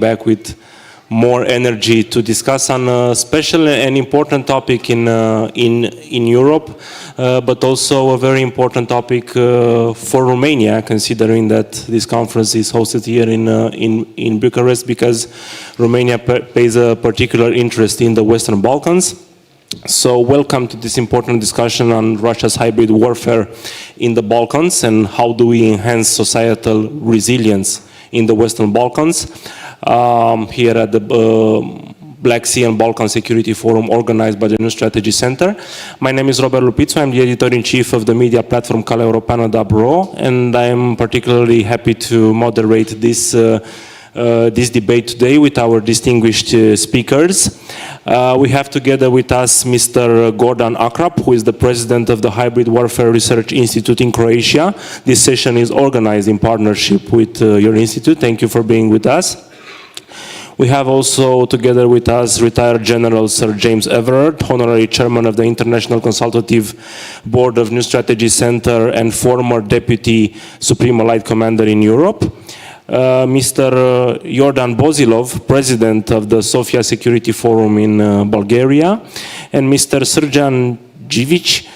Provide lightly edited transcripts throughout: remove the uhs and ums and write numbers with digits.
back with more energy to discuss on a special and important topic in Europe, but also a very important topic for Romania, considering that this conference is hosted here in Bucharest, because Romania pays a particular interest in the Western Balkans. So welcome to this important discussion on Russia's hybrid warfare in the Balkans and how do we enhance societal resilience in the Western Balkans. Here at the Black Sea and Balkan Security Forum organized by the New Strategy Center. My name is Robert Lupițu. I'm the editor-in-chief of the media platform Calea Europeană.ro, and I'm particularly happy to moderate this debate today with our distinguished speakers. We have together with us Mr. Gordan Akrap, who is the president of the Hybrid Warfare Research Institute in Croatia. This session is organized in partnership with your institute. Thank you for being with us. We have also together with us retired General Sir James Everard, honorary chairman of the International Consultative Board of New Strategy Center and former deputy Supreme Allied Commander in Europe. Mr. Jordan Bozilov, president of the Sofia Security Forum in Bulgaria, and Mr. Srđan Đivić,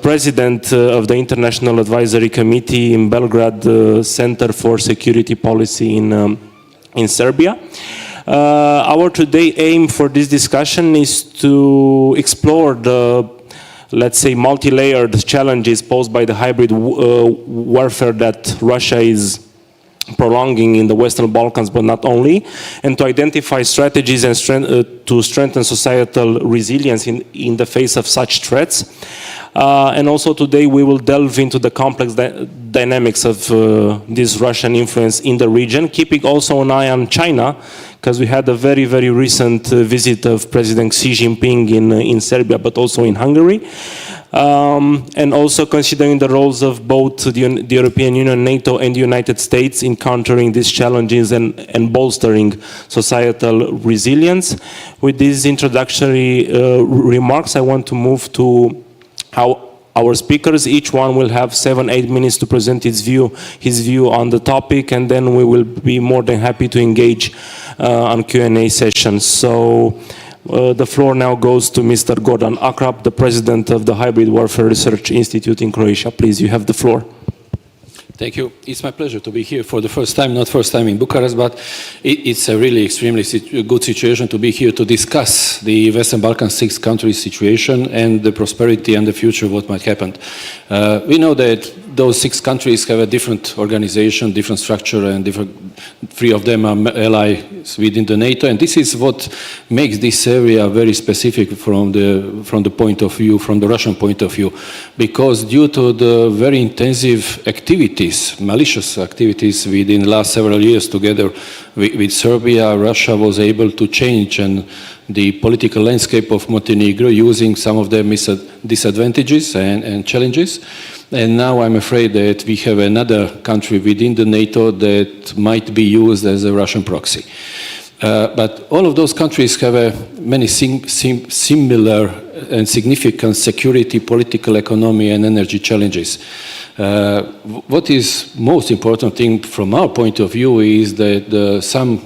president of the International Advisory Committee in Belgrade Center for Security Policy in Serbia. Our today aim for this discussion is to explore the, let's say, multi-layered challenges posed by the hybrid warfare that Russia is prolonging in the Western Balkans, but not only, and to identify strategies and to strengthen societal resilience in the face of such threats. And also today we will delve into the complex dynamics of this Russian influence in the region, keeping also an eye on China, because we had a very, very recent visit of President Xi Jinping in Serbia, but also in Hungary. And also considering the roles of both the European Union, NATO, and the United States in countering these challenges and bolstering societal resilience. With these introductory remarks, I want to move to how our speakers, each one will have 7-8 minutes to present his view on the topic, and then we will be more than happy to engage on Q&A sessions. So the floor now goes to Mr. Gordan Akrap, the president of the Hybrid Warfare Research Institute in Croatia. Please, you have the floor. Thank you. It's my pleasure to be here for the first time, not first time in Bucharest, but it's a really extremely good situation to be here to discuss the Western Balkan 6 countries situation and the prosperity and the future, what might happen. We know that those 6 countries have a different organization, different structure, and 3 of them are allies within the NATO, and this is what makes this area very specific from the point of view, from the Russian point of view, because due to the very intensive activities, malicious activities within the last several years together with Serbia, Russia was able to change the political landscape of Montenegro using some of their disadvantages and challenges. And now I'm afraid that we have another country within the NATO that might be used as a Russian proxy. But all of those countries have many similar and significant security, political, economy, and energy challenges. What is most important thing from our point of view is that some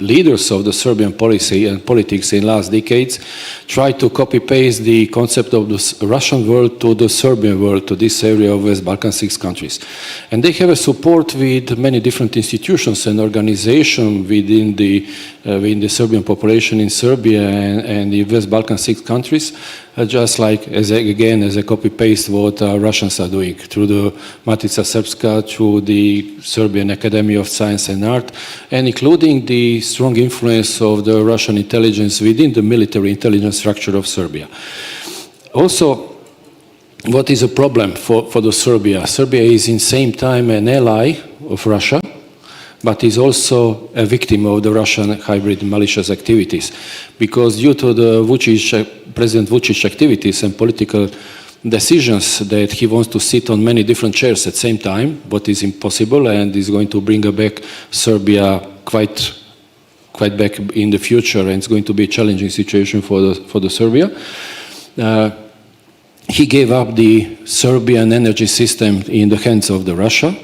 leaders of the Serbian policy and politics in last decades try to copy-paste the concept of the Russian world to the Serbian world, to this area of West Balkan 6 countries. And they have a support with many different institutions and organizations within the Serbian population in Serbia and the West Balkan 6 countries, just like, as a copy-paste what Russians are doing through the Matica Srpska, through the Serbian Academy of Science and Art, and including the strong influence of the Russian intelligence within the military intelligence structure of Serbia. Also, what is a problem for the Serbia? Serbia is in same time an ally of Russia, but is also a victim of the Russian hybrid malicious activities, because due to the President Vučić activities and political decisions that he wants to sit on many different chairs at the same time, what is impossible and is going to bring back Serbia quite back in the future, and it's going to be a challenging situation for the Serbia. He gave up the Serbian energy system in the hands of the Russia,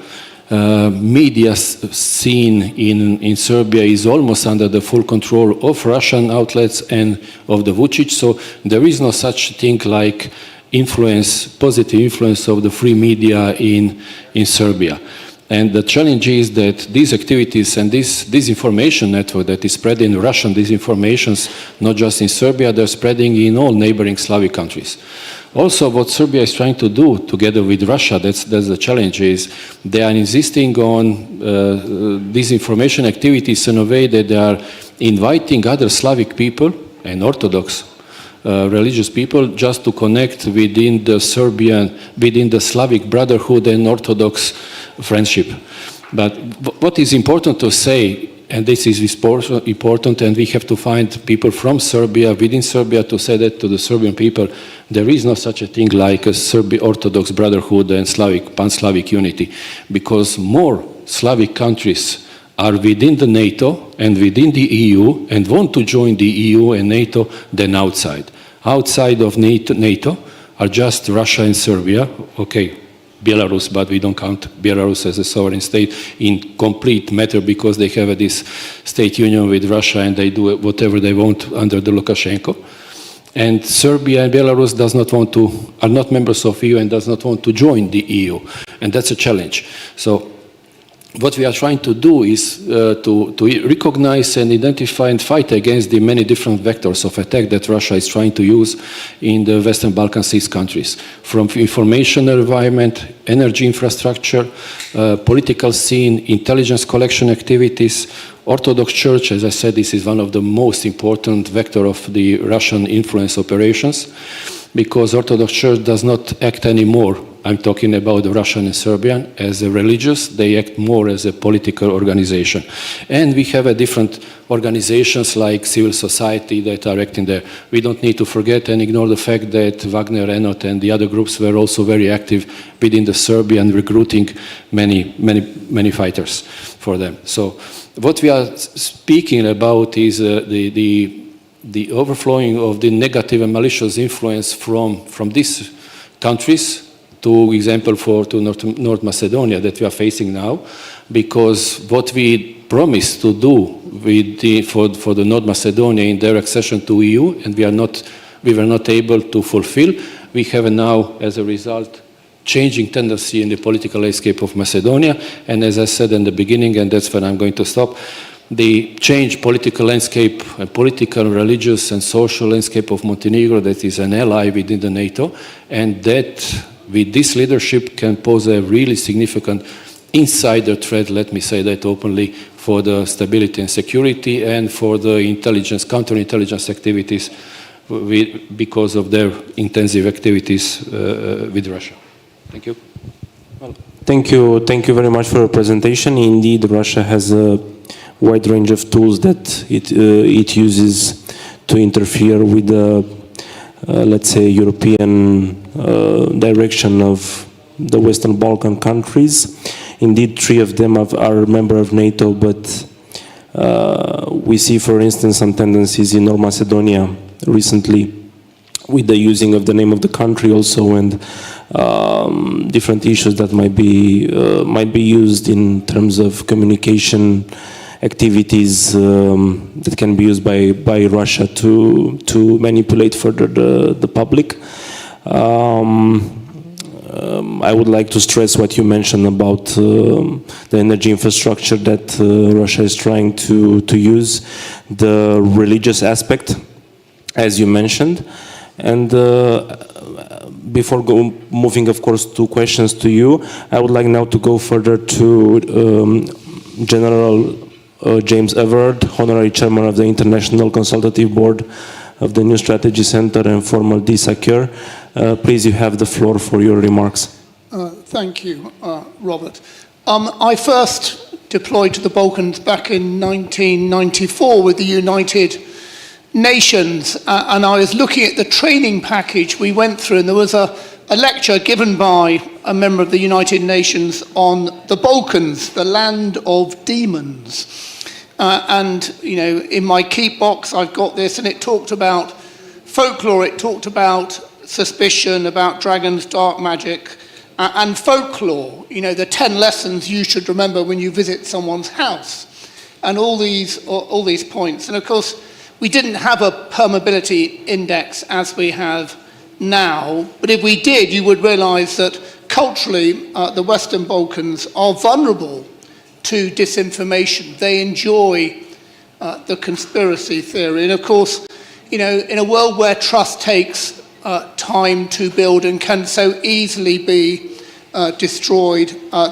media scene in Serbia is almost under the full control of Russian outlets and of the Vucic, so there is no such thing like positive influence of the free media in Serbia. And the challenge is that these activities and this disinformation network that is spreading Russian disinformations, not just in Serbia, they're spreading in all neighboring Slavic countries. Also, what Serbia is trying to do together with Russia, that's the challenge, is they are insisting on disinformation activities in a way that they are inviting other Slavic people and Orthodox religious people just to connect within the Slavic brotherhood and Orthodox friendship. But what is important to say, and this is important, and we have to find people from Serbia, within Serbia, to say that to the Serbian people, there is no such a thing like a Serbian Orthodox brotherhood and pan-Slavic unity, because more Slavic countries are within the NATO and within the EU and want to join the EU and NATO than outside. Outside of NATO are just Russia and Serbia, okay, Belarus, but we don't count Belarus as a sovereign state in complete matter because they have this state union with Russia and they do whatever they want under the Lukashenko. And Serbia and Belarus are not members of EU and does not want to join the EU. And that's a challenge. So what we are trying to do is to recognize and identify and fight against the many different vectors of attack that Russia is trying to use in the Western Balkan 6 countries, from information environment, energy infrastructure, political scene, intelligence collection activities. Orthodox Church, as I said, this is one of the most important vector of the Russian influence operations, because Orthodox Church does not act anymore, I'm talking about the Russian and Serbian, as a religious, they act more as a political organization. And we have a different organizations like civil society that are acting there. We don't need to forget and ignore the fact that Wagner, Enot and the other groups were also very active within the Serbian, recruiting many fighters for them. So what we are speaking about is the overflowing of the negative and malicious influence from these countries to North Macedonia that we are facing now, because what we promised to do for the North Macedonia in their accession to EU, and we were not able to fulfill, we have now, as a result, changing tendency in the political landscape of Macedonia. And as I said in the beginning, and that's when I'm going to stop, the changed political landscape, political, religious and social landscape of Montenegro, that is an ally within the NATO, and that with this leadership can pose a really significant insider threat, let me say that openly, for the stability and security and for the counterintelligence activities because of their intensive activities with Russia. Thank you. Well, thank you very much for your presentation. Indeed, Russia has a wide range of tools that it uses to interfere with the, let's say, European direction of the Western Balkan countries. Indeed, 3 of them are a member of NATO, but we see, for instance, some tendencies in North Macedonia recently with the using of the name of the country also, and different issues that might be used in terms of communication activities that can be used by Russia to manipulate further the public. I would like to stress what you mentioned about the energy infrastructure that Russia is trying to use, the religious aspect, as you mentioned. And before moving, of course, to questions to you, I would like now to go further to General James Everard, Honorary Chairman of the International Consultative Board of the New Strategy Center and former DSACUR. Please, you have the floor for your remarks. Thank you, Robert. I first deployed to the Balkans back in 1994 with the United Nations, and I was looking at the training package we went through, and there was a lecture given by a member of the United Nations on the Balkans, the land of demons. And, you know, in my keep box, I've got this, and it talked about folklore, it talked about suspicion, about dragons, dark magic, and folklore, you know, the 10 lessons you should remember when you visit someone's house, and all these points. And of course, we didn't have a permeability index as we have now, but if we did, you would realize that culturally, the Western Balkans are vulnerable to disinformation. They enjoy the conspiracy theory. And of course, you know, in a world where trust takes time to build and can so easily be destroyed,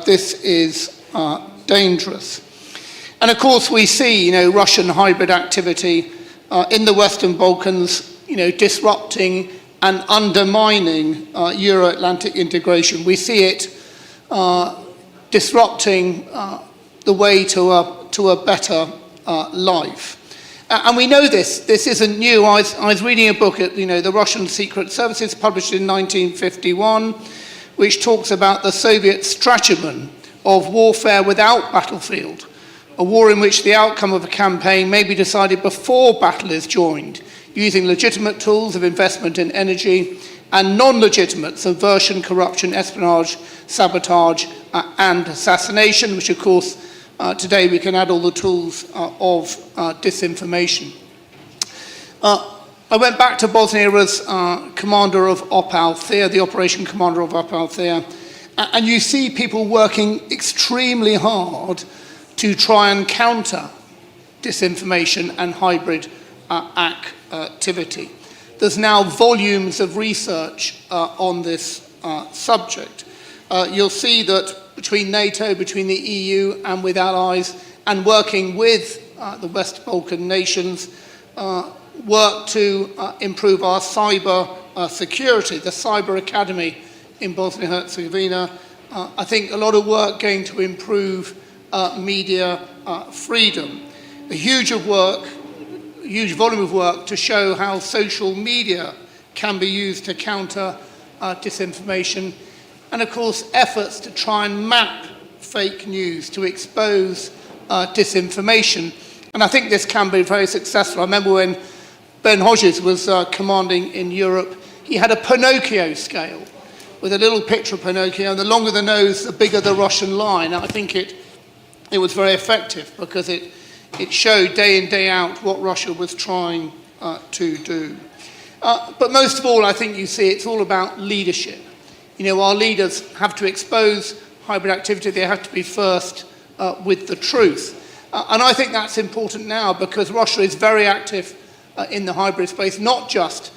this is dangerous. And of course, we see, you know, Russian hybrid activity in the Western Balkans, you know, disrupting and undermining Euro-Atlantic integration. We see it disrupting the way to a better life. And we know this. This isn't new. I was reading a book at, you know, the Russian Secret Services, published in 1951, which talks about the Soviet stratagem of warfare without battlefield, a war in which the outcome of a campaign may be decided before battle is joined, using legitimate tools of investment in energy and non-legitimate subversion, corruption, espionage, sabotage, and assassination, which of course today we can add all the tools of disinformation. I went back to Bosnia as commander of Op Althea, the operation commander of Op Althea, and you see people working extremely hard to try and counter disinformation and hybrid activity. There's now volumes of research on this subject. You'll see that between NATO, between the EU and with allies, and working with the West Balkan nations, work to improve our cyber security, the Cyber Academy in Bosnia-Herzegovina. I think a lot of work going to improve media freedom. A huge volume of work to show how social media can be used to counter disinformation. And of course, efforts to try and map fake news, to expose disinformation. And I think this can be very successful. I remember when Ben Hodges was commanding in Europe, he had a Pinocchio scale with a little picture of Pinocchio, and the longer the nose, the bigger the Russian line. And I think it was very effective because it showed day in, day out what Russia was trying to do. But most of all, I think you see it's all about leadership. You know, our leaders have to expose hybrid activity. They have to be first with the truth. And I think that's important now because Russia is very active in the hybrid space, not just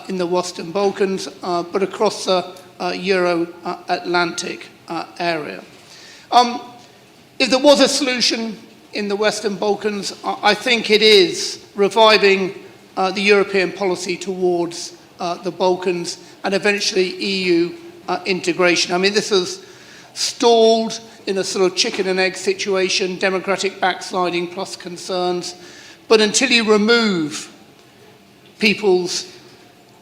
in the Western Balkans, but across the Euro-Atlantic area. If there was a solution in the Western Balkans, I think it is reviving the European policy towards the Balkans and eventually EU integration. I mean, this has stalled in a sort of chicken and egg situation, democratic backsliding plus concerns. But until you remove people's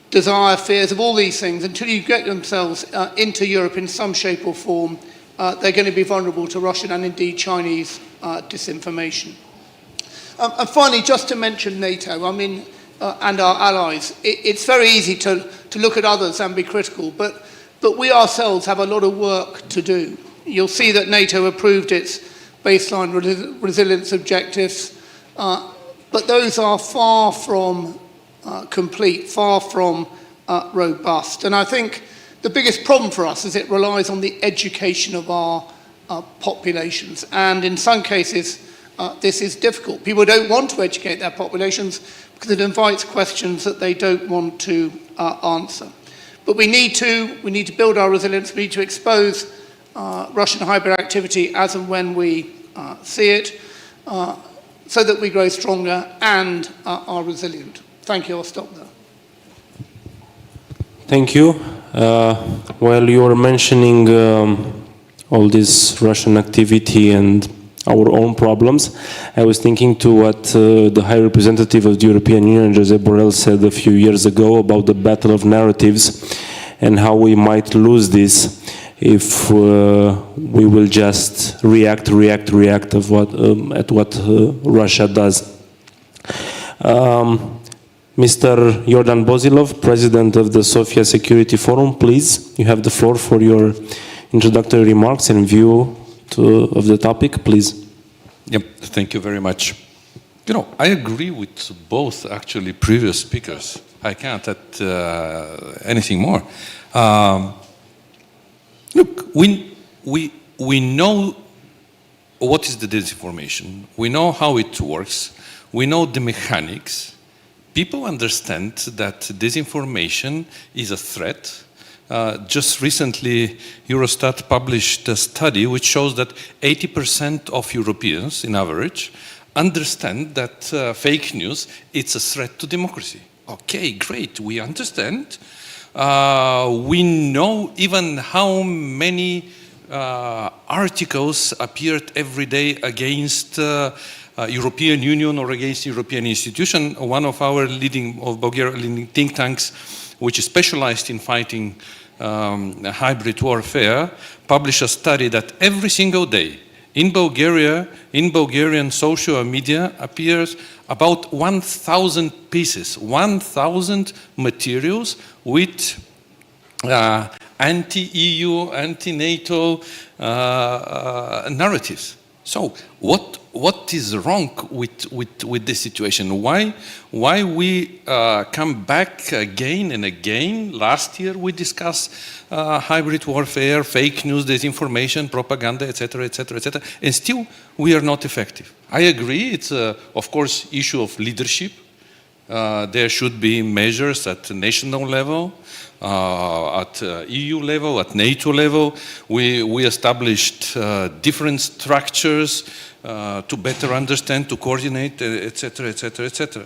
desire, fears of all these things, until you get themselves into Europe in some shape or form, they're going to be vulnerable to Russian and indeed Chinese disinformation. And finally, just to mention NATO, I mean, and our allies, it's very easy to look at others and be critical, but we ourselves have a lot of work to do. You'll see that NATO approved its baseline resilience objectives, but those are far from complete, far from robust. And I think the biggest problem for us is it relies on the education of our populations. And in some cases, this is difficult. People don't want to educate their populations because it invites questions that they don't want to answer. But we need to build our resilience. We need to expose Russian hybrid activity as and when we see it, so that we grow stronger and are resilient. Thank you. I'll stop there. Thank you. While you were mentioning all this Russian activity and our own problems, I was thinking to what the High Representative of the European Union, Josep Borrell, said a few years ago about the battle of narratives and how we might lose this if we will just react at what Russia does. Mr. Jordan Bozilov, President of the Sofia Security Forum, please, you have the floor for your introductory remarks and view of the topic, please. Yep, thank you very much. You know, I agree with both actually previous speakers. I can't add anything more. Look, we know what is the disinformation. We know how it works. We know the mechanics. People understand that disinformation is a threat. Just recently, Eurostat published a study which shows that 80% of Europeans, in average, understand that fake news is a threat to democracy. Okay, great, we understand. We know even how many articles appeared every day against European Union or against European institution. One of our Bulgarian leading think tanks, which is specialized in fighting hybrid warfare, published a study that every single day in Bulgaria, in Bulgarian social media appears about 1,000 pieces, 1,000 materials with anti-EU, anti-NATO narratives. So what is wrong with this situation? Why we come back again and again? Last year we discussed hybrid warfare, fake news, disinformation, propaganda, etc., etc., etc., and still we are not effective. I agree. It's of course issue of leadership. There should be measures at national level, at EU level, at NATO level. We established different structures to better understand, to coordinate, etc., etc., etc.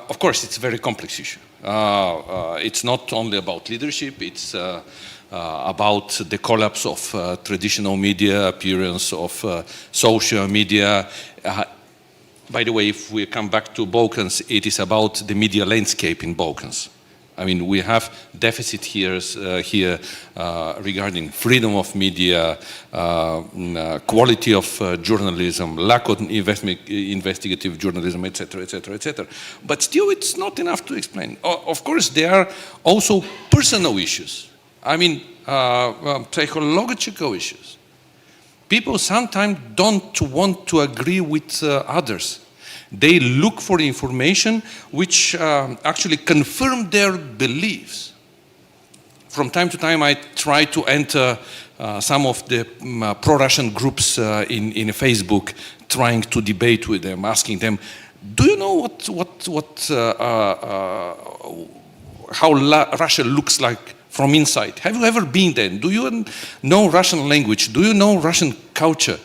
Of course, it's a very complex issue. It's not only about leadership, it's about the collapse of traditional media, appearance of social media. By the way, if we come back to Balkans, it is about the media landscape in Balkans. I mean, we have deficit here regarding freedom of media, quality of journalism, lack of investigative journalism, etc., etc., etc. But still, it's not enough to explain. Of course, there are also personal issues. I mean, psychological issues. People sometimes don't want to agree with others. They look for information which actually confirm their beliefs. From time to time, I try to enter some of the pro-Russian groups in Facebook, trying to debate with them, asking them, do you know how Russia looks like from inside? Have you ever been there? Do you know Russian language? Do you know Russian culture?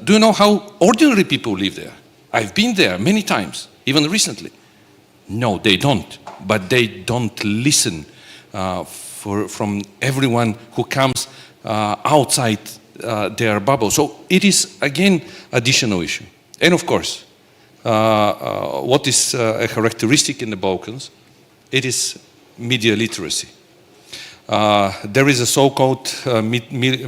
Do you know how ordinary people live there? I've been there many times, even recently. No, they don't. But they don't listen from everyone who comes outside their bubble. So it is, again, additional issue. And of course, what is a characteristic in the Balkans? It is media literacy. There is a so-called media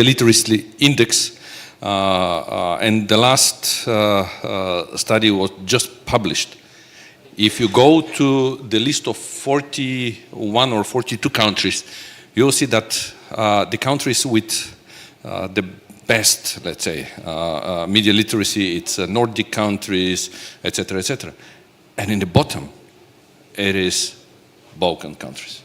literacy index, and the last study was just published. If you go to the list of 41 or 42 countries, you'll see that the countries with the best, let's say, media literacy, it's Nordic countries, etc., etc. And in the bottom, it is Balkan countries.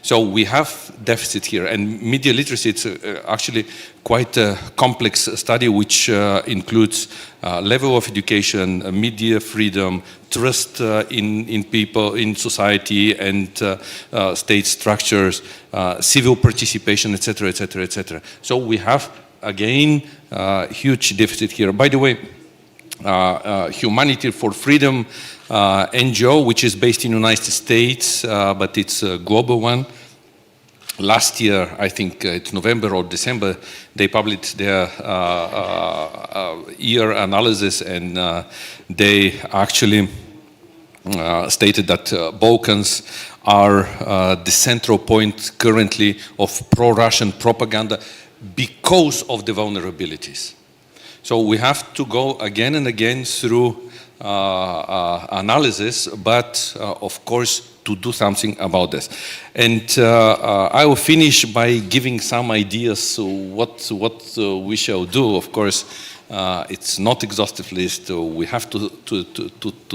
So we have deficit here, and media literacy, it's actually quite a complex study which includes level of education, media freedom, trust in people, in society and state structures, civil participation, etc., etc., etc. So we have, again, huge deficit here. By the way, Humanity for Freedom NGO, which is based in the United States, but it's a global one. Last year, I think it's November or December, they published their year analysis, and they actually stated that Balkans are the central point currently of pro-Russian propaganda because of the vulnerabilities. So we have to go again and again through analysis, but of course to do something about this. And I will finish by giving some ideas what we shall do. Of course, it's not exhaustive list. We have to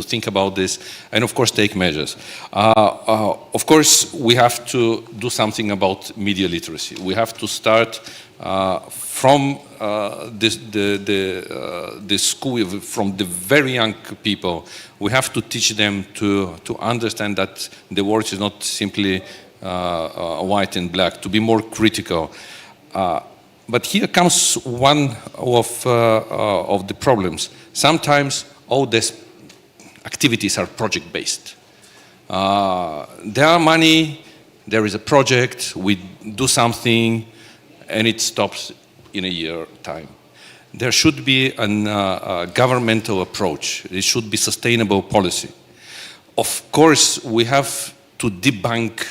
think about this, and of course take measures. Of course, we have to do something about media literacy. We have to start from the school, from the very young people. We have to teach them to understand that the world is not simply white and black, to be more critical. But here comes one of the problems. Sometimes all these activities are project-based. There are money, there is a project, we do something, and it stops in a year time. There should be a governmental approach. It should be sustainable policy. Of course, we have to debunk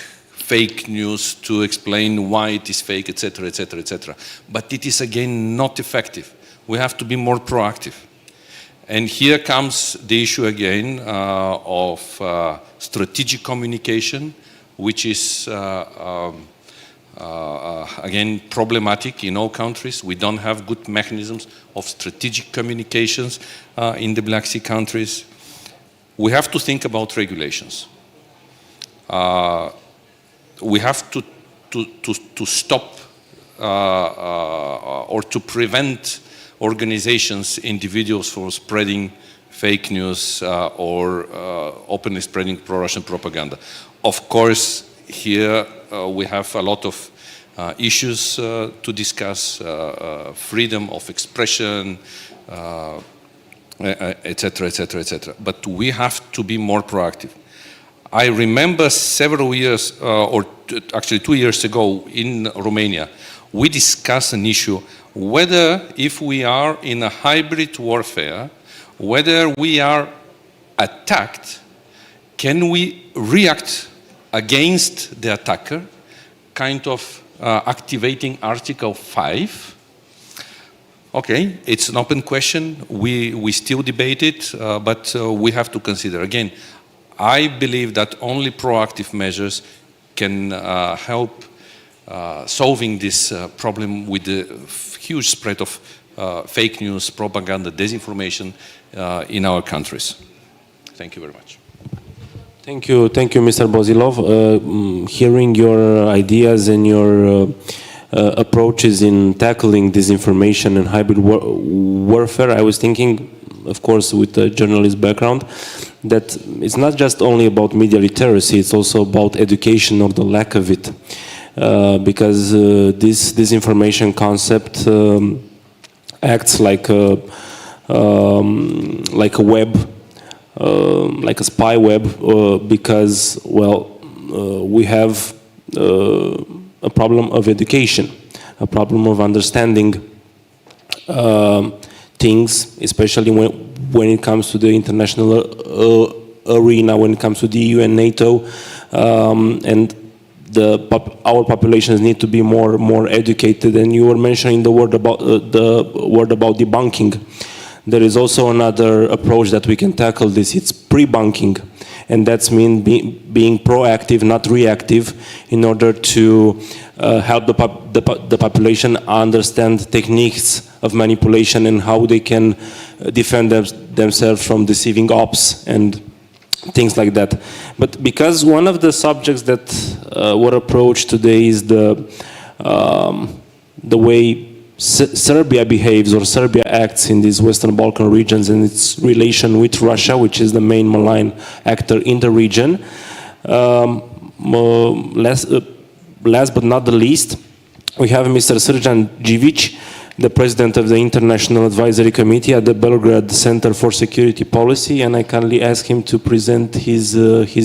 fake news, to explain why it is fake, etc., etc., etc. But it is again not effective. We have to be more proactive. And here comes the issue again of strategic communication, which is again problematic in all countries. We don't have good mechanisms of strategic communications in the Black Sea countries. We have to think about regulations. We have to stop or to prevent organizations, individuals from spreading fake news or openly spreading pro-Russian propaganda. Of course, here we have a lot of issues to discuss, freedom of expression, etc., etc., etc. But we have to be more proactive. I remember several years, or actually 2 years ago in Romania, we discussed an issue whether if we are in a hybrid warfare, whether we are attacked, can we react against the attacker, kind of activating Article 5. Okay, it's an open question. We still debate it, but we have to consider. Again, I believe that only proactive measures can help solving this problem with the huge spread of fake news, propaganda, disinformation in our countries. Thank you very much. Thank you, Mr. Bozilov. Hearing your ideas and your approaches in tackling disinformation and hybrid warfare, I was thinking, of course, with a journalist background, that it's not just only about media literacy, it's also about education or the lack of it. Because this disinformation concept acts like a web, like a spy web, because, well, we have a problem of education, a problem of understanding things, especially when it comes to the international arena, when it comes to the EU and NATO, and our populations need to be more educated. And you were mentioning the word about debunking. There is also another approach that we can tackle this. It's pre-bunking, and that's being proactive, not reactive, in order to help the population understand techniques of manipulation and how they can defend themselves from deceiving ops and things like that. But because one of the subjects that were approached today is the way Serbia behaves or Serbia acts in these Western Balkan regions and its relation with Russia, which is the main malign actor in the region. Last but not the least, we have Mr. Srđan Đivić, the president of the International Advisory Committee at the Belgrade Center for Security Policy, and I kindly ask him to present his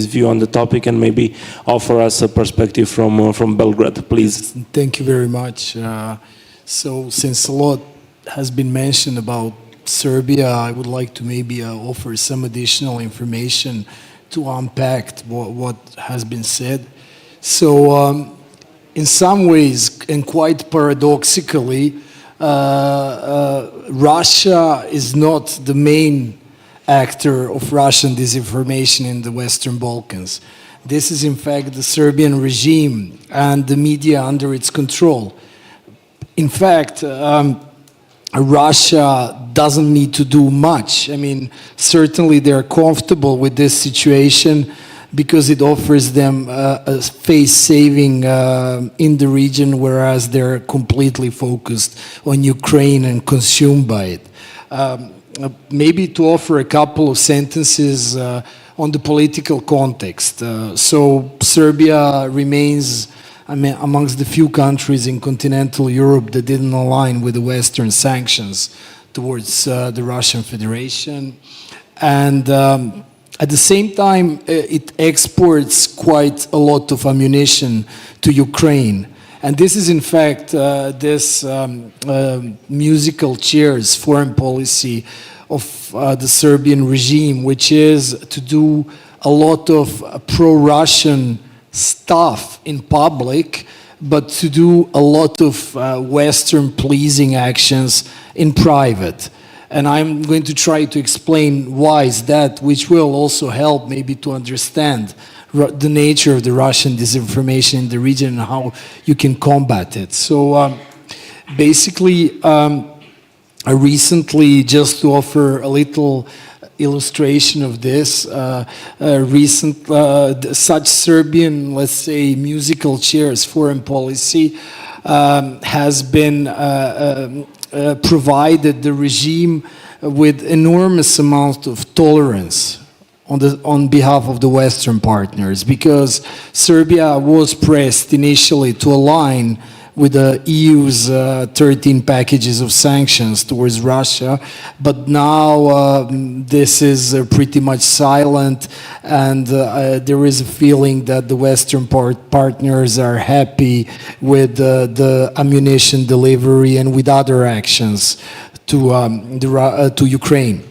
view on the topic and maybe offer us a perspective from Belgrade, please. Thank you very much. So since a lot has been mentioned about Serbia, I would like to maybe offer some additional information to unpack what has been said. So in some ways, and quite paradoxically, Russia is not the main actor of Russian disinformation in the Western Balkans. This is in fact the Serbian regime and the media under its control. In fact, Russia doesn't need to do much. I mean, certainly they're comfortable with this situation because it offers them a face saving in the region, whereas they're completely focused on Ukraine and consumed by it. Maybe to offer a couple of sentences on the political context. So Serbia remains amongst the few countries in continental Europe that didn't align with the Western sanctions towards the Russian Federation. And at the same time, it exports quite a lot of ammunition to Ukraine. And this is in fact this musical chairs foreign policy of the Serbian regime, which is to do a lot of pro-Russian stuff in public, but to do a lot of Western pleasing actions in private. And I'm going to try to explain why is that, which will also help maybe to understand the nature of the Russian disinformation in the region and how you can combat it. So basically, I recently, just to offer a little illustration of this, such Serbian, let's say, musical chairs foreign policy has been provided the regime with enormous amount of tolerance on behalf of the Western partners, because Serbia was pressed initially to align with the EU's 13 packages of sanctions towards Russia, but now this is pretty much silent, and there is a feeling that the Western partners are happy with the ammunition delivery and with other actions to Ukraine.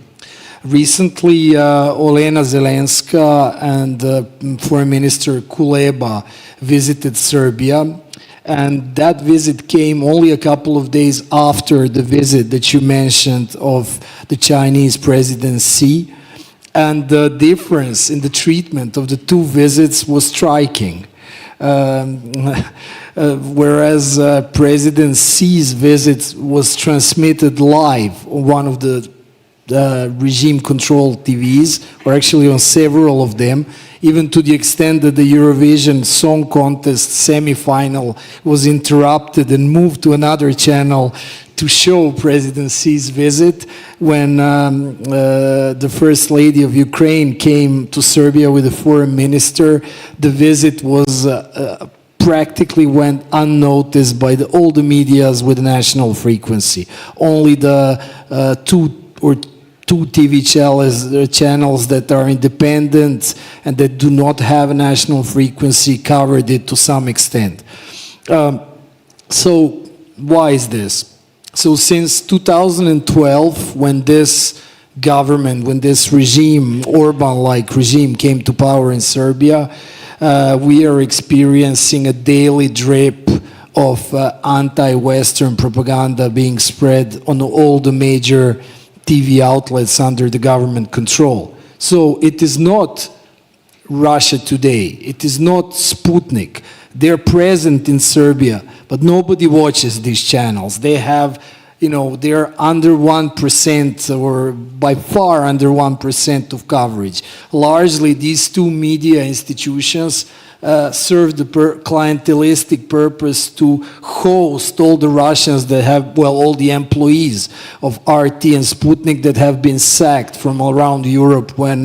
Recently, Olena Zelenska and Foreign Minister Kuleba visited Serbia. And that visit came only a couple of days after the visit that you mentioned of the Chinese President Xi. And the difference in the treatment of the two visits was striking. Whereas President Xi's visit was transmitted live on one of the regime-controlled TVs, or actually on several of them, even to the extent that the Eurovision Song Contest semi-final was interrupted and moved to another channel to show President Xi's visit. When the First Lady of Ukraine came to Serbia with the foreign minister, the visit was practically went unnoticed by all the medias with national frequency. Only the two TV channels that are independent and that do not have a national frequency covered it to some extent. So why is this? So since 2012, when this government, when this regime, Orban-like regime, came to power in Serbia, we are experiencing a daily drip of anti-Western propaganda being spread on all the major TV outlets under the government control. So it is not Russia Today, it is not Sputnik. They're present in Serbia, but nobody watches these channels. They have, they're under 1% or by far under 1% of coverage. Largely, these two media institutions serve the clientelistic purpose to host all the Russians that have, all the employees of RT and Sputnik that have been sacked from around Europe when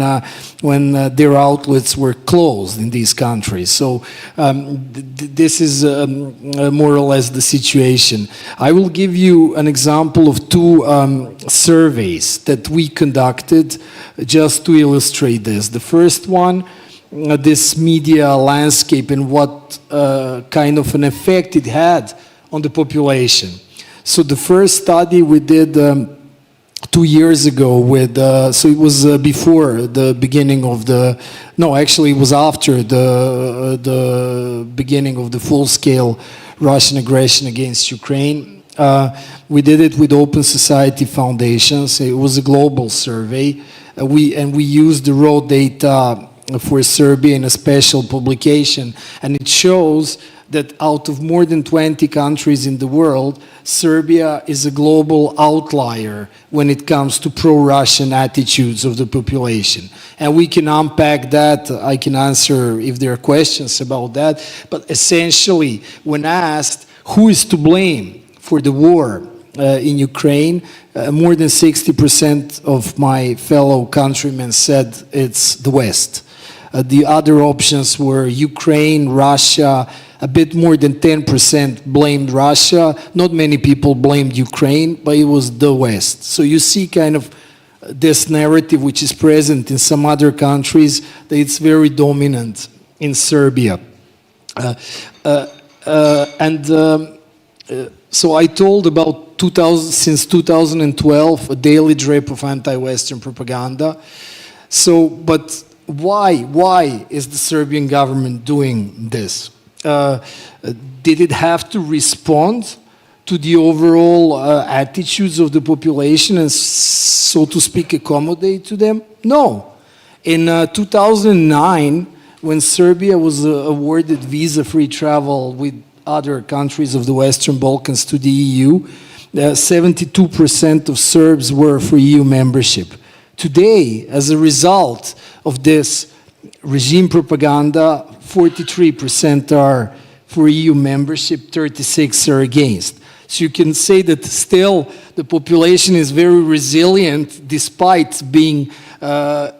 their outlets were closed in these countries. So this is more or less the situation. I will give you an example of two surveys that we conducted just to illustrate this. The first one, this media landscape and what kind of an effect it had on the population. So the first study we did 2 years ago with, so it was before the beginning of the, no, actually it was after the beginning of the full-scale Russian aggression against Ukraine. We did it with Open Society Foundations. It was a global survey. we used the raw data for Serbia in a special publication, and it shows that out of more than 20 countries in the world, Serbia is a global outlier when it comes to pro-Russian attitudes of the population. And we can unpack that. I can answer if there are questions about that. But essentially, when asked who is to blame for the war in Ukraine, more than 60% of my fellow countrymen said it's the West. The other options were Ukraine, Russia. A bit more than 10% blamed Russia. Not many people blamed Ukraine, but it was the West. So you see kind of this narrative which is present in some other countries, that it's very dominant in Serbia. So I told about since 2012, a daily drip of anti-Western propaganda. So, but why is the Serbian government doing this? Did it have to respond to the overall attitudes of the population and, so to speak, accommodate to them? No. In 2009, when Serbia was awarded visa-free travel with other countries of the Western Balkans to the EU, 72% of Serbs were for EU membership. Today, as a result of this regime propaganda, 43% are for EU membership, 36% are against. So you can say that still the population is very resilient despite being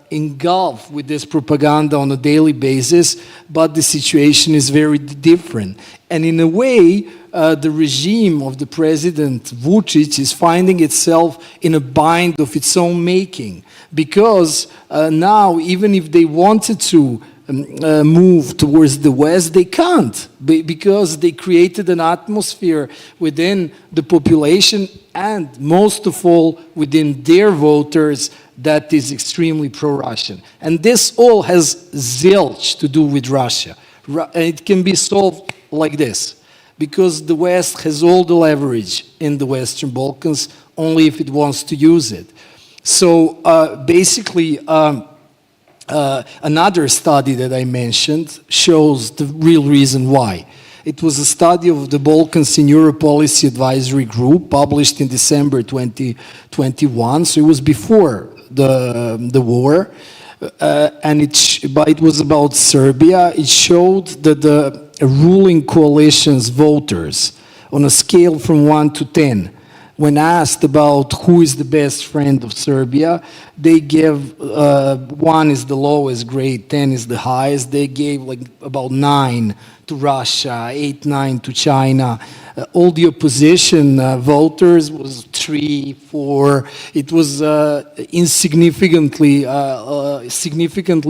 engulfed with this propaganda on a daily basis, but the situation is very different. And in a way, the regime of the President Vučić is finding itself in a bind of its own making, because now, even if they wanted to move towards the West, they can't, because they created an atmosphere within the population and most of all within their voters that is extremely pro-Russian. And this all has zilch to do with Russia. It can be solved like this, because the West has all the leverage in the Western Balkans, only if it wants to use it. So basically, another study that I mentioned shows the real reason why. It was a study of the Balkans in Europe Policy Advisory Group, published in December 2021, so it was before the war, but it was about Serbia. It showed that the ruling coalition's voters, on a scale from 1 to 10, when asked about who is the best friend of Serbia, they gave 1 is the lowest grade, 10 is the highest. They gave like about 9 to Russia, 8, 9 to China. All the opposition voters was 3, 4. It was significantly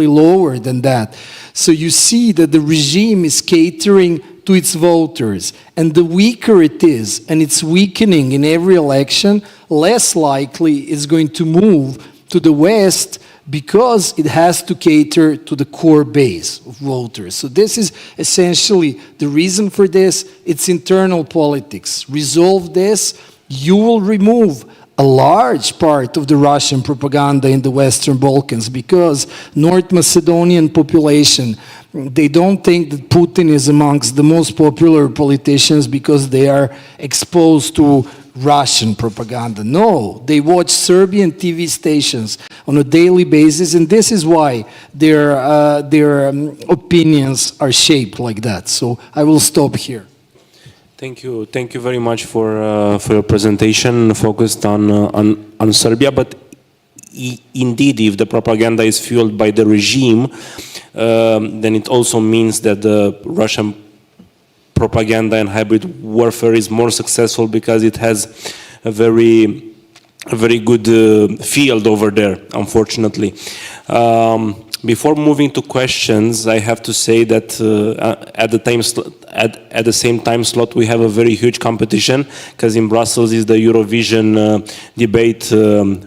lower than that. So you see that the regime is catering to its voters, and the weaker it is, and it's weakening in every election, less likely it's going to move to the West, because it has to cater to the core base of voters. So this is essentially the reason for this. It's internal politics. Resolve this, you will remove a large part of the Russian propaganda in the Western Balkans, because North Macedonian population, they don't think that Putin is amongst the most popular politicians because they are exposed to Russian propaganda. No, they watch Serbian TV stations on a daily basis, and this is why their opinions are shaped like that. So I will stop here. Thank you very much for your presentation focused on Serbia. But indeed, if the propaganda is fueled by the regime, then it also means that the Russian propaganda and hybrid warfare is more successful, because it has a very good field over there, unfortunately. Before moving to questions, I have to say that at the same time slot we have a very huge competition, because in Brussels is the Eurovision debate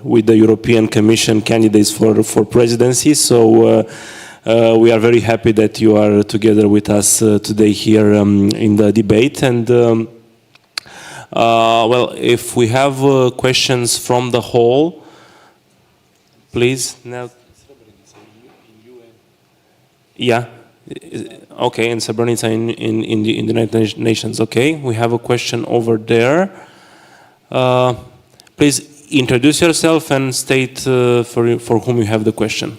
with the European Commission candidates for presidency. So we are very happy that you are together with us today here in the debate. And well, if we have questions from the hall, Please, now. Yeah. Okay, in Srebrenica in the United Nations. Okay, we have a question over there. Please introduce yourself and state for whom you have the question.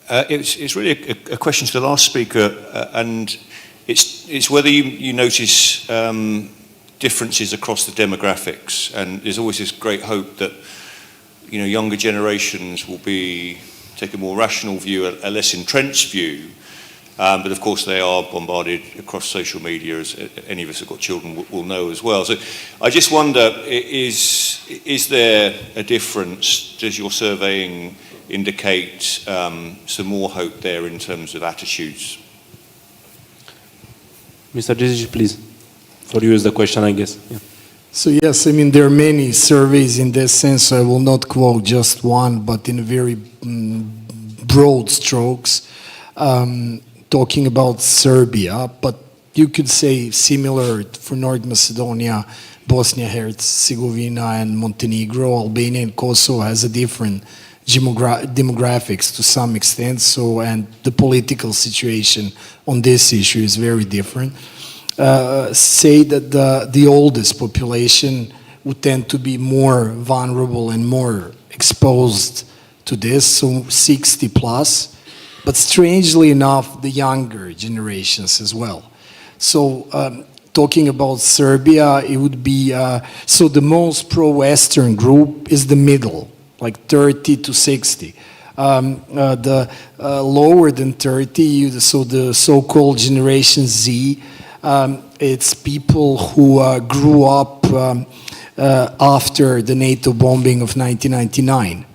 It's really a question to the last speaker, and it's whether you notice differences across the demographics. And there's always this great hope that younger generations will take a more rational view, a less entrenched view. But of course, they are bombarded across social media, as any of us who've got children will know as well. So I just wonder, is there a difference? Does your surveying indicate some more hope there in terms of attitudes? Mr. Djidzic, please. For you is the question, I guess. Yeah. So yes, I mean, there are many surveys in this sense. I will not quote just one, but in very broad strokes, talking about Serbia, but you could say similar for North Macedonia, Bosnia-Herzegovina and Montenegro. Albania and Kosovo has a different demographics to some extent, and the political situation on this issue is very different. Say that the oldest population would tend to be more vulnerable and more exposed to this, so 60 plus, but strangely enough, the younger generations as well. So talking about Serbia, it would be, so the most pro-Western group is the middle, like 30 to 60. The lower than 30, so the so-called Generation Z, it's people who grew up after the NATO bombing of 1999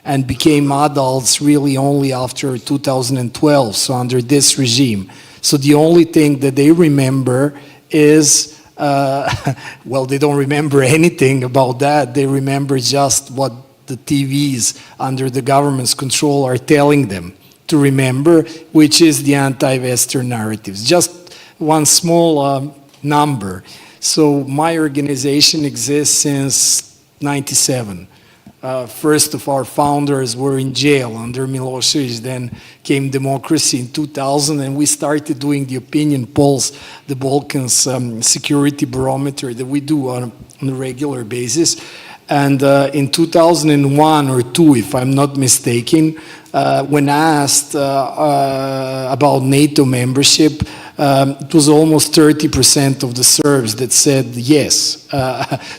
and became adults really only after 2012, so under this regime. So the only thing that they remember is, well, they don't remember anything about that. They remember just what the TVs under the government's control are telling them to remember, which is the anti-Western narratives. Just one small number. So my organization exists since '97. First of our founders were in jail under Milosevic, then came democracy in 2000, and we started doing the opinion polls, the Balkans security barometer that we do on a regular basis. And in 2001 or 2, if I'm not mistaken, when asked about NATO membership, it was almost 30% of the Serbs that said yes.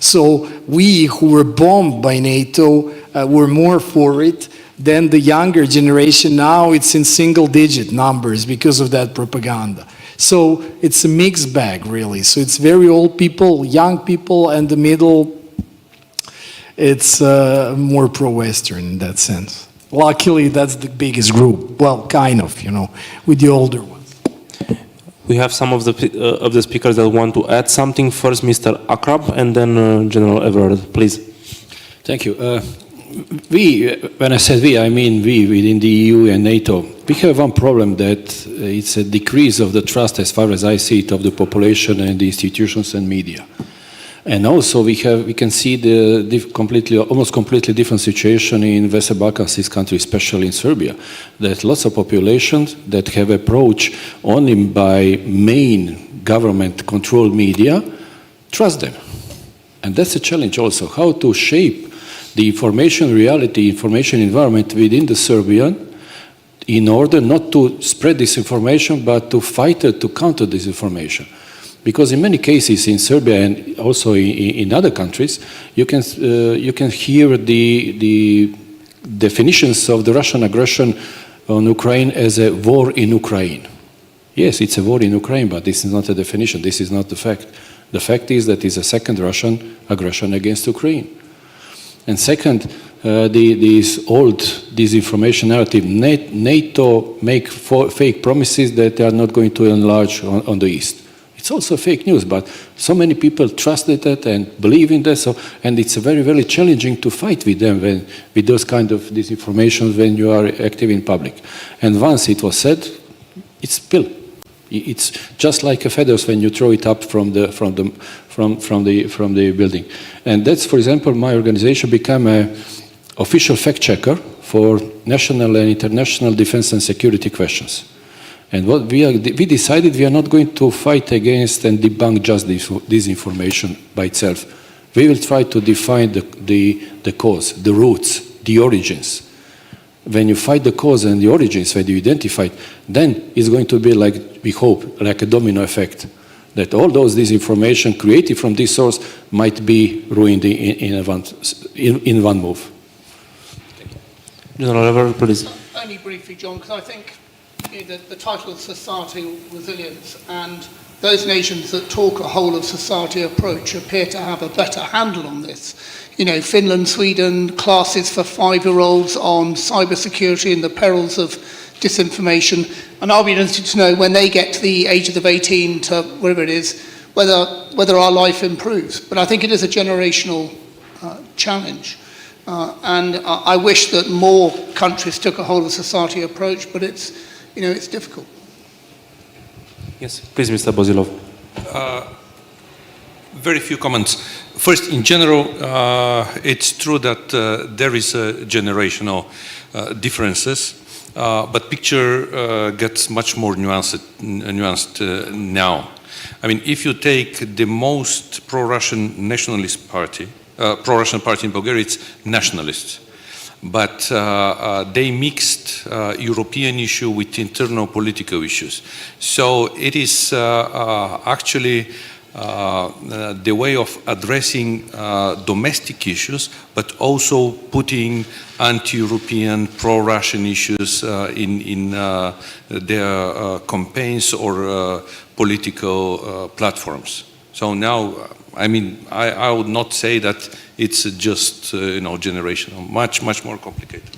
So we who were bombed by NATO were more for it than the younger generation. Now it's in single-digit numbers because of that propaganda. So it's a mixed bag, really. So it's very old people, young people, and the middle, it's more pro-Western in that sense. Luckily, that's the biggest group. Well, kind of, with the older ones. We have some of the speakers that want to add something. First, Mr. Akrab, and then General Everard, please. Thank you. When I said we, I mean we within the EU and NATO. We have one problem that it's a decrease of the trust, as far as I see it, of the population and the institutions and media. And also we can see the almost completely different situation in Western Balkans, this country, especially in Serbia, that lots of populations that have approached only by main government-controlled media trust them. And that's a challenge also, how to shape the information reality, information environment within the Serbian in order not to spread disinformation, but to fight it, to counter disinformation. Because in many cases in Serbia and also in other countries, you can hear the definitions of the Russian aggression on Ukraine as a war in Ukraine. Yes, it's a war in Ukraine, but this is not a definition. This is not the fact. The fact is that it's a second Russian aggression against Ukraine. And second, this old disinformation narrative, NATO make fake promises that they are not going to enlarge on the East. It's also fake news, but so many people trusted it and believe in that, and it's very, very challenging to fight with them with those kind of disinformation when you are active in public. And once it was said, it's spill. It's just like a feathers when you throw it up from the building. And that's, for example, my organization became an official fact checker for national and international defense and security questions. And what we decided, we are not going to fight against and debunk just this information by itself. We will try to define the cause, the roots, the origins. When you fight the cause and the origins, when you identify it, then it's going to be like, we hope, like a domino effect, that all those disinformation created from this source might be ruined in one move. General Lever, please. Only briefly, John, because I think the title of Societal Resilience and those nations that talk a whole of society approach appear to have a better handle on this. You know, Finland, Sweden, classes for 5-year-olds on cybersecurity and the perils of disinformation. And I'll be interested to know when they get to the ages of 18 to whatever it is, whether our life improves. But I think it is a generational challenge. And I wish that more countries took a whole of society approach, but it's difficult. Yes, please, Mr. Bozilov. Very few comments. First, in general, it's true that there is generational differences, but picture gets much more nuanced now. I mean, if you take the most pro-Russian nationalist party, pro-Russian party in Bulgaria, it's nationalists. But they mixed European issue with internal political issues. So it is actually the way of addressing domestic issues, but also putting anti-European, pro-Russian issues in their campaigns or political platforms. So now, I mean, I would not say that it's just generational. Much more complicated.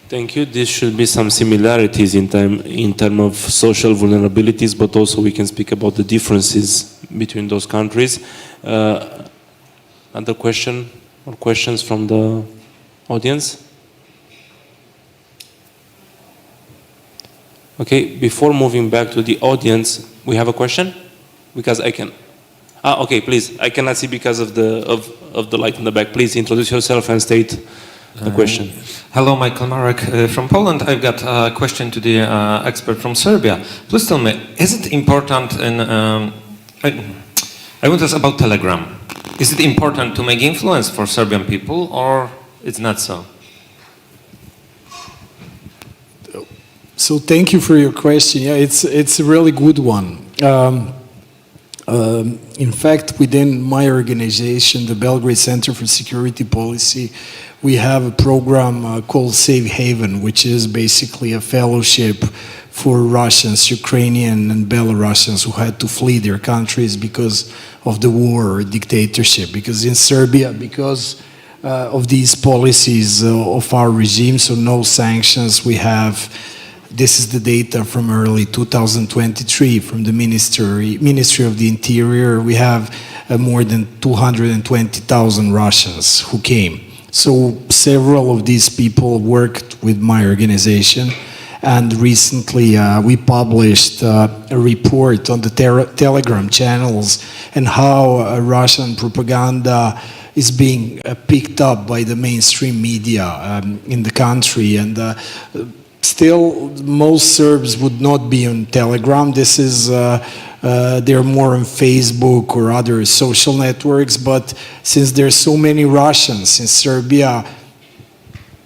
Thank you. There should be some similarities in terms of social vulnerabilities, but also we can speak about the differences between those countries. Another question or questions from the audience? Okay, before moving back to the audience, we have a question? Because I can. Okay, please. I cannot see because of the light in the back. Please introduce yourself and state the question. Hello, Michael Marek from Poland. I've got a question to the expert from Serbia. Please tell me, is it important I want to ask about Telegram. Is it important to make influence for Serbian people, or it's not so? So thank you for your question. Yeah, it's a really good one. In fact, within my organization, the Belgrade Center for Security Policy, we have a program called Safe Haven, which is basically a fellowship for Russians, Ukrainian and Belarusians who had to flee their countries because of the war or dictatorship. Because in Serbia, because of these policies of our regime, so no sanctions, we have, this is the data from early 2023 from the Ministry of the Interior, we have more than 220,000 Russians who came. So several of these people worked with my organization, and recently we published a report on the Telegram channels and how Russian propaganda is being picked up by the mainstream media in the country. And still, most Serbs would not be on Telegram. This is, they're more on Facebook or other social networks, but since there's so many Russians in Serbia,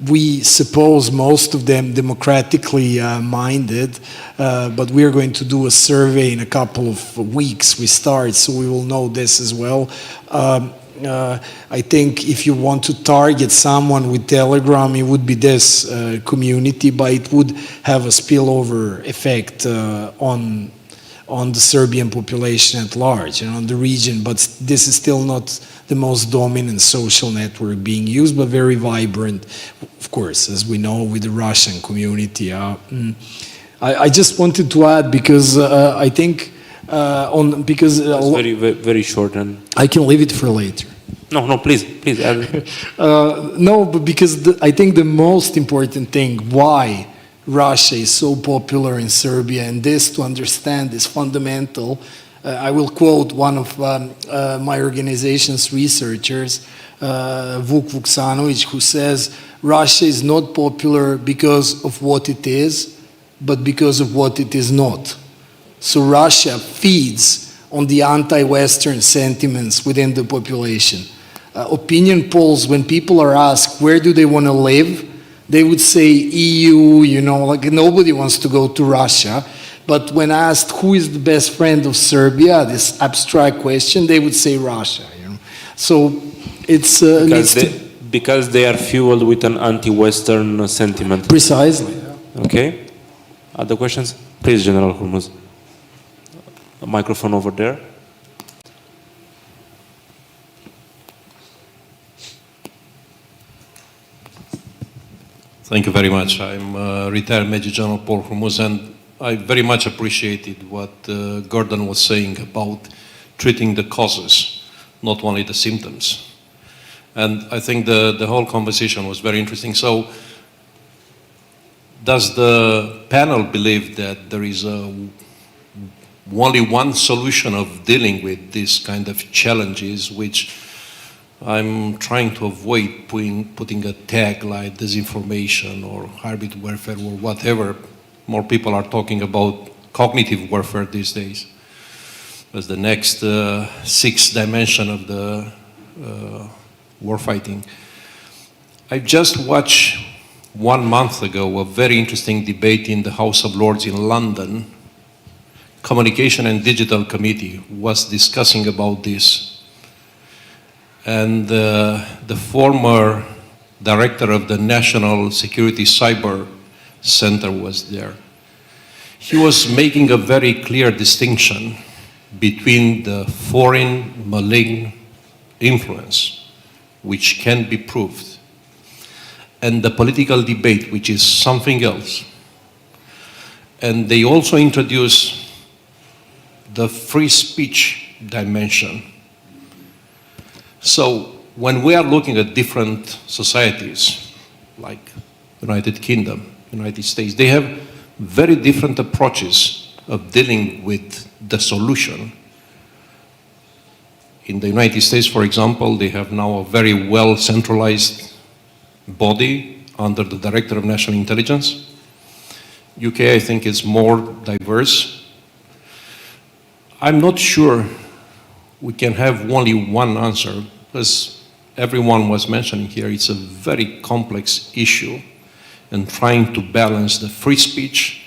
we suppose most of them democratically minded, but we are going to do a survey in a couple of weeks. We start, so we will know this as well. I think if you want to target someone with Telegram, it would be this community, but it would have a spillover effect on the Serbian population at large and on the region. But this is still not the most dominant social network being used, but very vibrant, of course, as we know, with the Russian community. I just wanted to add, because I think because it's very short, and I can leave it for later. No, please add. No, but because I think the most important thing why Russia is so popular in Serbia, and this to understand is fundamental. I will quote one of my organization's researchers. Vuk Vuksanovic, who says Russia is not popular because of what it is, but because of what it is not. So Russia feeds on the anti-Western sentiments within the population. Opinion polls, when people are asked where do they want to live, they would say EU, you know, like nobody wants to go to Russia. But when asked who is the best friend of Serbia, this abstract question, they would say Russia. You know? So it's because they are fueled with an anti-Western sentiment. Precisely. Okay. Other questions? Please, General Hormuz. A microphone over there. Thank you very much. I'm retired Major General Paul Hormuz, and I very much appreciated what Gordon was saying about treating the causes, not only the symptoms. And I think the whole conversation was very interesting. So, does the panel believe that there is only one solution of dealing with this kind of challenges, which I'm trying to avoid putting a tag like disinformation or hybrid warfare or whatever? More people are talking about cognitive warfare these days as the next sixth dimension of the warfighting. I just watched 1 month ago a very interesting debate in the House of Lords in London. Communication and Digital Committee was discussing about this. And the former director of the National Security Cyber Center was there. He was making a very clear distinction between the foreign malign influence, which can be proved, and the political debate, which is something else. And they also introduced the free speech dimension. So when we are looking at different societies, like United Kingdom, United States, they have very different approaches of dealing with the solution. In the United States, for example, they have now a very well centralized body under the Director of National Intelligence. UK, I think, is more diverse. I'm not sure we can have only one answer, because everyone was mentioning here, it's a very complex issue, and trying to balance the free speech,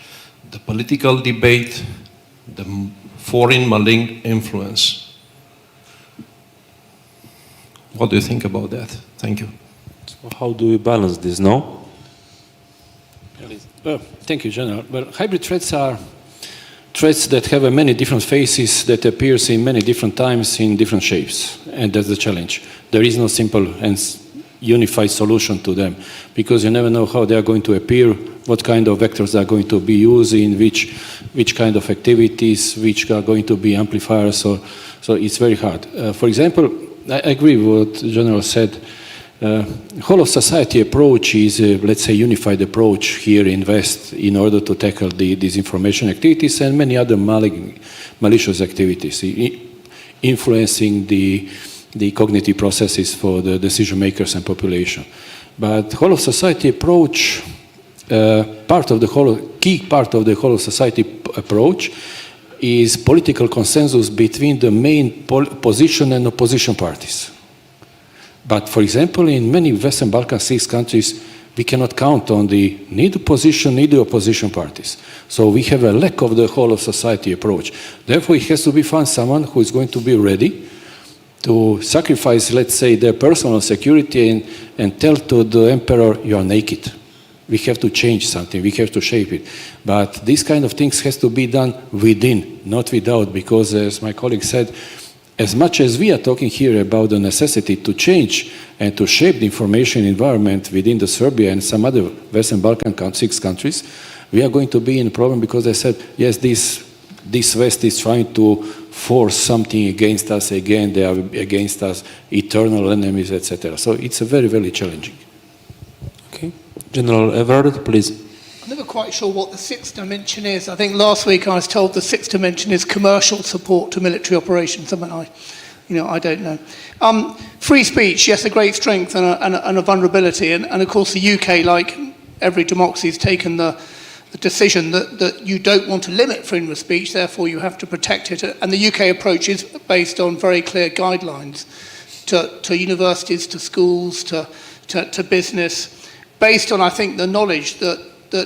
the political debate, the foreign malign influence. What do you think about that? Thank you. So how do we balance this, no? Thank you, General. Well, hybrid threats are threats that have many different faces, that appears in many different times in different shapes, and that's the challenge. There is no simple and unified solution to them, because you never know how they are going to appear, what kind of vectors are going to be used in which kind of activities, which are going to be amplifiers, so it's very hard. For example, I agree with what the General said. Whole of society approach is, let's say, unified approach here in West in order to tackle the disinformation activities and many other malicious activities, influencing the cognitive processes for the decision makers and population. But whole of society approach, key part of the whole of society approach is political consensus between the main position and opposition parties. But for example, in many Western Balkan 6 countries, we cannot count on neither position, neither opposition parties. So we have a lack of the whole of society approach. Therefore, it has to be found someone who is going to be ready to sacrifice, let's say, their personal security and tell to the emperor, you are naked. We have to change something, we have to shape it. But these kind of things has to be done within, not without, because as my colleague said, as much as we are talking here about the necessity to change and to shape the information environment within the Serbia and some other Western Balkan 6 countries, we are going to be in a problem because I said, yes, this West is trying to force something against us again, they are against us, eternal enemies, etc. So it's a very, very challenging. Okay. General Everard, please. I'm never quite sure what the sixth dimension is. I think last week I was told the sixth dimension is commercial support to military operations, haven't I? I don't know. Free speech, yes, a great strength and a vulnerability. And of course, the UK, like every democracy, has taken the decision that you don't want to limit freedom of speech, therefore you have to protect it. And the UK approach is based on very clear guidelines to universities, to schools, to business, based on, I think, the knowledge that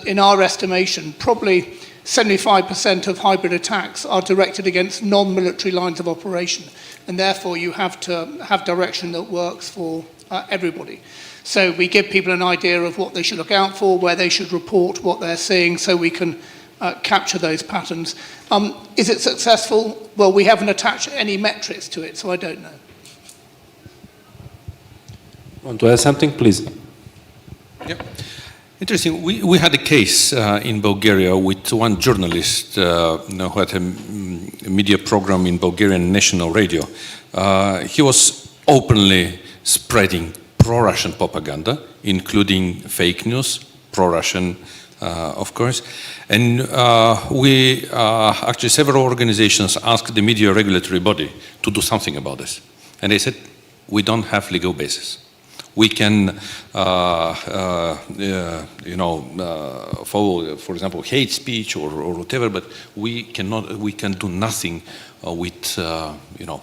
in our estimation, probably 75% of hybrid attacks are directed against non-military lines of operation. And therefore you have to have direction that works for everybody. So we give people an idea of what they should look out for, where they should report what they're seeing, so we can capture those patterns. Is it successful? Well, we haven't attached any metrics to it, so I don't know. Want to add something, please? Yeah. Interesting. We had a case in Bulgaria with one journalist who had a media program in Bulgarian national radio. He was openly spreading pro-Russian propaganda, including fake news, pro-Russian, of course. And actually several organizations asked the media regulatory body to do something about this. And they said, we don't have legal basis. We can, follow, for example, hate speech or whatever, but we can do nothing with,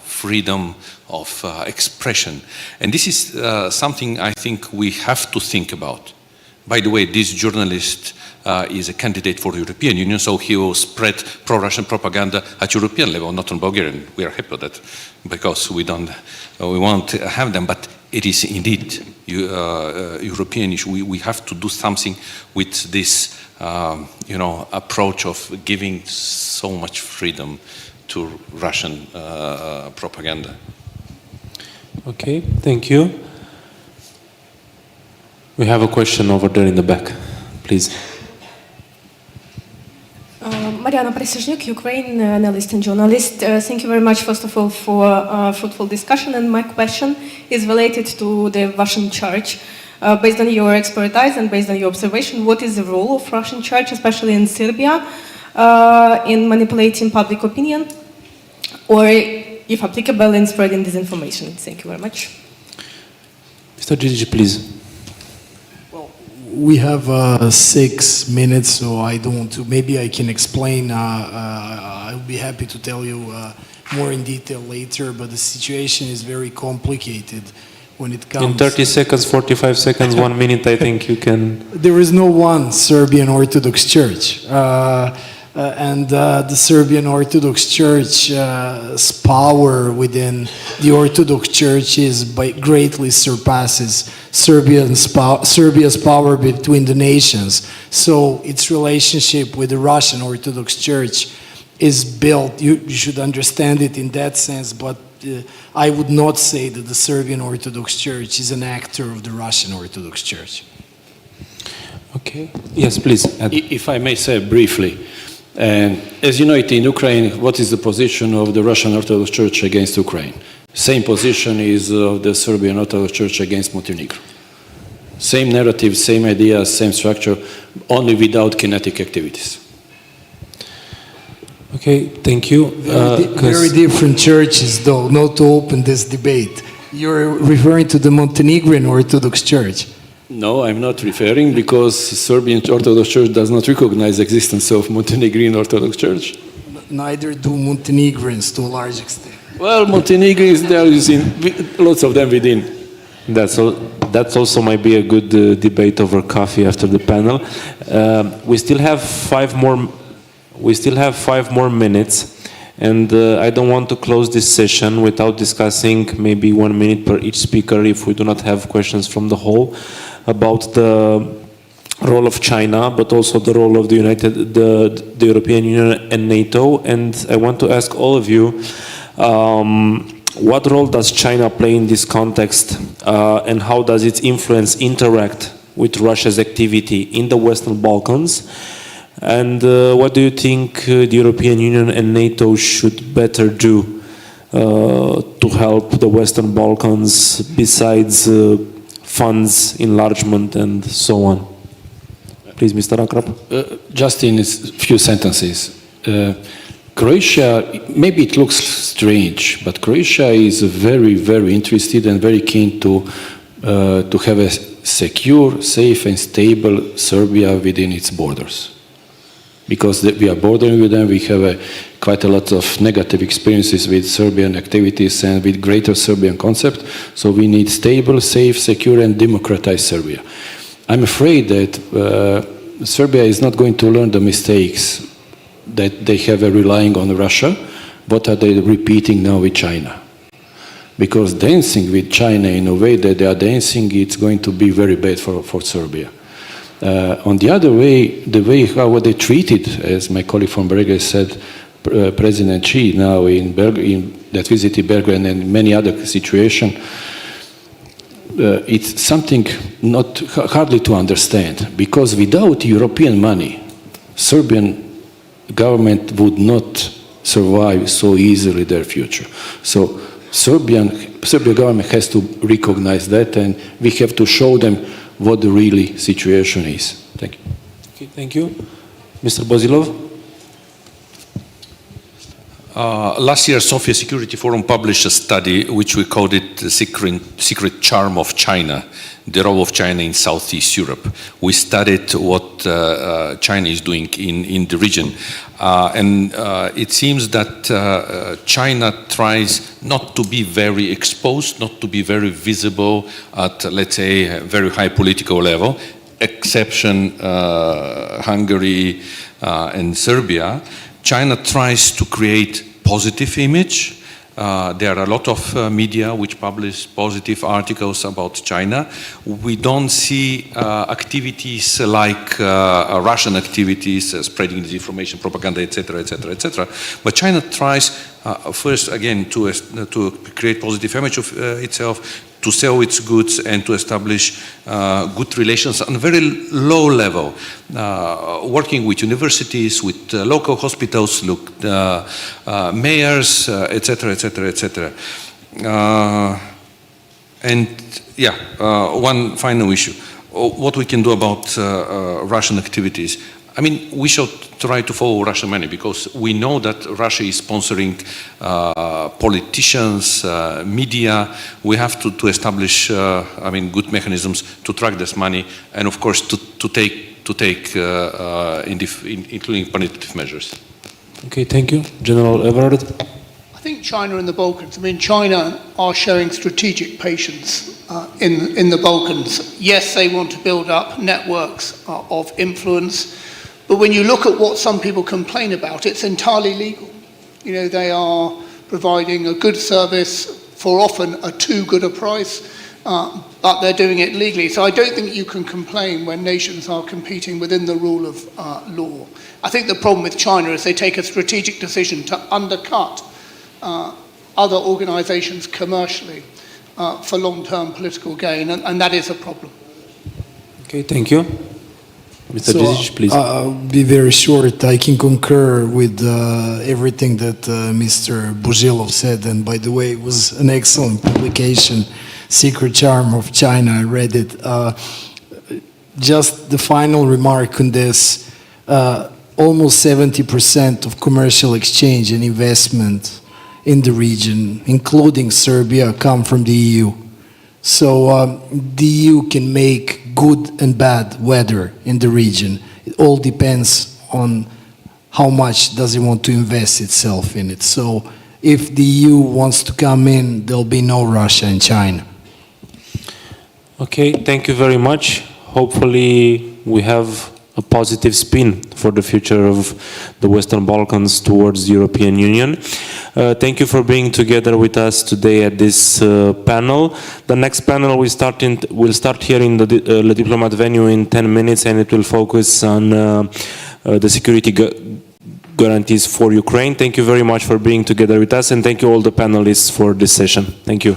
freedom of expression. And this is something I think we have to think about. By the way, this journalist is a candidate for the European Union, so he will spread pro-Russian propaganda at European level, not on Bulgarian. We are happy with that because we won't have them, but it is indeed European issue. We have to do something with this, approach of giving so much freedom to Russian propaganda. Okay, thank you. We have a question over there in the back, please. Mariana Prysuzhnyk, Ukraine analyst and journalist. Thank you very much, first of all, for a fruitful discussion. And my question is related to the Russian Church. Based on your expertise and based on your observation, what is the role of Russian Church, especially in Serbia, in manipulating public opinion, or, if applicable, in spreading disinformation? Thank you very much. Mr. Gigi, please. We have 6 minutes, so I don't want to. Maybe I can explain. I'll be happy to tell you more in detail later, but the situation is very complicated when it comes. In 30 seconds, 45 seconds, 1 minute, I think you can. There is no one Serbian Orthodox Church. And the Serbian Orthodox Church's power within the Orthodox Church greatly surpasses Serbia's power between the nations. So its relationship with the Russian Orthodox Church is built, you should understand it in that sense, but I would not say that the Serbian Orthodox Church is an actor of the Russian Orthodox Church. Okay. Yes, please. If I may say briefly, and as you know it in Ukraine, what is the position of the Russian Orthodox Church against Ukraine? Same position is of the Serbian Orthodox Church against Montenegro. Same narrative, same ideas, same structure, only without kinetic activities. Okay, thank you. Very different churches, though, not to open this debate. You're referring to the Montenegrin Orthodox Church. No, I'm not referring, because Serbian Orthodox Church does not recognize the existence of Montenegrin Orthodox Church. Neither do Montenegrins to a large extent. Well, Montenegrins, there is lots of them within. That also might be a good debate over coffee after the panel. We still have 5 more minutes, and I don't want to close this session without discussing maybe 1 minute per each speaker, if we do not have questions from the hall, about the role of China, but also the role of the European Union and NATO. And I want to ask all of you, what role does China play in this context, and how does its influence interact with Russia's activity in the Western Balkans? And what do you think the European Union and NATO should better do to help the Western Balkans, besides funds, enlargement, and so on? Please, Mr. Akrap. Just in a few sentences. Croatia, maybe it looks strange, but Croatia is very, very interested and very keen to have a secure, safe and stable Serbia within its borders. Because we are bordering with them, we have quite a lot of negative experiences with Serbian activities and with greater Serbian concept, so we need stable, safe, secure and democratized Serbia. I'm afraid that Serbia is not going to learn the mistakes that they have relying on Russia. What are they repeating now with China? Because dancing with China in a way that they are dancing, it's going to be very bad for Serbia. On the other way, the way how they treated, as my colleague from Belgrade said, President Xi now that visited Belgrade and many other situations, it's something not hardly to understand, because without European money, Serbian government would not survive so easily their future. So Serbian government has to recognize that, and we have to show them what the really situation is. Thank you. Okay, thank you. Mr. Bozilov? Last year, Sofia Security Forum published a study which we called it the secret charm of China, the role of China in Southeast Europe. We studied what China is doing in the region. And it seems that China tries not to be very exposed, not to be very visible at, let's say, a very high political level, exception Hungary and Serbia. China tries to create positive image. There are a lot of media which publish positive articles about China. We don't see activities like Russian activities, spreading disinformation, propaganda, etc., etc., etc. But China tries first, again, to create positive image of itself, to sell its goods and to establish good relations on a very low level, working with universities, with local hospitals, mayors, etc., etc., etc. And yeah, one final issue. What we can do about Russian activities. I mean, we should try to follow Russian money, because we know that Russia is sponsoring politicians, media. We have to establish, I mean, good mechanisms to track this money, and of course to take including punitive measures. Okay, thank you. General Everard? I think China and the Balkans, I mean, China are showing strategic patience in the Balkans. Yes, they want to build up networks of influence, but when you look at what some people complain about, it's entirely legal. You know, they are providing a good service for often a too good a price, but they're doing it legally. So I don't think you can complain when nations are competing within the rule of law. I think the problem with China is they take a strategic decision to undercut other organizations commercially for long-term political gain, and that is a problem. Okay, thank you. Mr. Disic, please. I'll be very short. I can concur with everything that Mr. Bozilov said, and by the way, it was an excellent publication, Secret Charm of China. I read it. Just the final remark on this, almost 70% of commercial exchange and investment in the region, including Serbia, come from the EU. So the EU can make good and bad weather in the region. It all depends on how much does it want to invest itself in it. So if the EU wants to come in, there'll be no Russia and China. Okay, thank you very much. Hopefully we have a positive spin for the future of the Western Balkans towards the European Union. Thank you for being together with us today at this panel. The next panel will start here in the Le Diplomat venue in 10 minutes, and it will focus on the security guarantees for Ukraine. Thank you very much for being together with us, and thank you all the panelists for this session. Thank you.